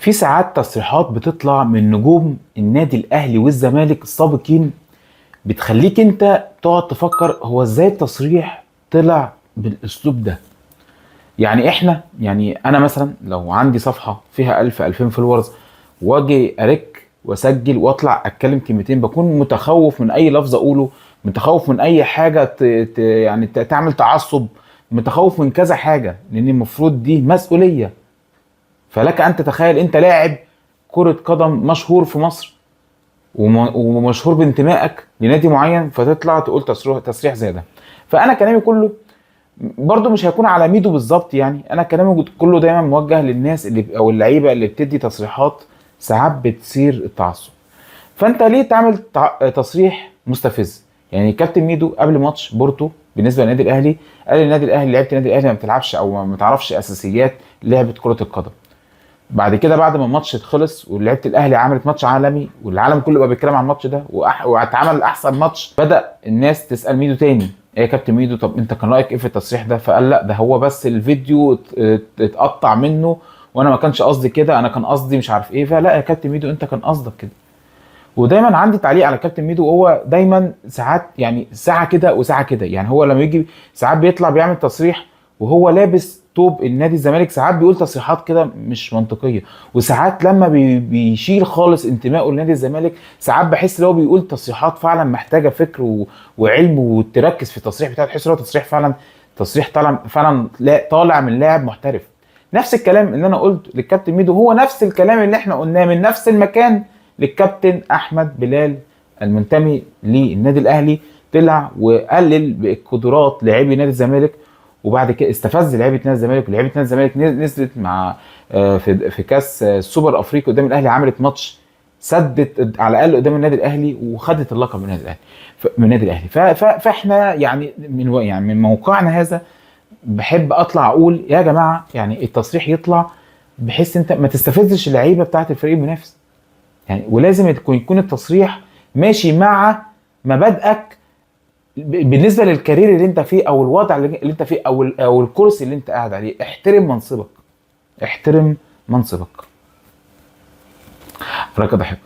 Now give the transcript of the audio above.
في ساعات تصريحات بتطلع من نجوم النادي الاهلي والزمالك السابقين، بتخليك انت تقعد تفكر هو ازاي التصريح طلع بالاسلوب ده. يعني انا مثلا لو عندي صفحة فيها 1000 2000 فولورز، واجي ارك واسجل واطلع اتكلم كلمتين، بكون متخوف من اي لفظ اقوله، متخوف من اي حاجة تعمل تعصب، متخوف من كذا حاجة، لان المفروض دي مسؤولية. فلك ان تتخيل انت لاعب كرة قدم مشهور في مصر، ومشهور بانتمائك لنادي معين، فتطلع تقول تصريح زي ده. فانا كلامي كله برضو مش هيكون على ميدو بالظبط، يعني انا كلامي كله دايما موجه للناس اللي او اللعيبه اللي بتدي تصريحات ساعات بتصير التعصب. فانت ليه تعمل تصريح مستفز؟ يعني كابتن ميدو قبل ماتش بورتو بالنسبه للنادي الاهلي قال للنادي الاهلي لعيبه النادي الاهلي ما بتلعبش او ما تعرفش اساسيات لعبه كره القدم. بعد كده بعد ما الماتش خلص ولعيبه الاهلي عملت ماتش عالمي والعالم كله بقى بيتكلم عن الماتش ده واتعمل احسن ماتش، بدا الناس تسال ميدو تاني: ايه يا كابتن ميدو، طب انت كان رايك ايه في التصريح ده؟ فقال لا، ده هو بس الفيديو اتقطع منه، وانا ما كانش قصدي كده، انا كان قصدي مش عارف ايه. فلا يا كابتن ميدو، انت كان قصدك كده. ودايما عندي تعليق على كابتن ميدو، هو دايما ساعات يعني ساعه كده وساعه كده. يعني هو لما يجي ساعات بيطلع بيعمل تصريح وهو لابس توب النادي الزمالك، ساعات بيقول تصريحات كده مش منطقيه. وساعات لما بيشيل خالص انتمائه لنادي الزمالك، ساعات بحس ان هو بيقول تصريحات فعلا محتاجه فكر وعلم وتركز في التصريح بتاعه، تحس ان هو تصريح فعلا، تصريح طالع فعلا طالع من لاعب محترف. نفس الكلام اللي انا قلت للكابتن ميدو هو نفس الكلام اللي احنا قلناه من نفس المكان للكابتن احمد بلال المنتمي للنادي الاهلي. طلع وقلل بقدرات لاعبي نادي الزمالك، وبعد كده استفز لعيبه نادي الزمالك، ولعيبه نادي الزمالك نزلت مع في كاس السوبر الافريقي قدام الاهلي، عملت ماتش سدت على الاقل قدام النادي الاهلي وخدت اللقب من النادي الاهلي فاحنا يعني من موقعنا هذا بحب اطلع اقول يا جماعه، يعني التصريح يطلع بحيث انت ما تستفزش اللعيبه بتاعه الفريق المنافس. يعني ولازم يكون التصريح ماشي مع مبادئك بالنسبه للكارير اللي انت فيه، او الوضع اللي انت فيه، او الكرسي اللي انت قاعد عليه. احترم منصبك، احترم منصبك. انا كده بحب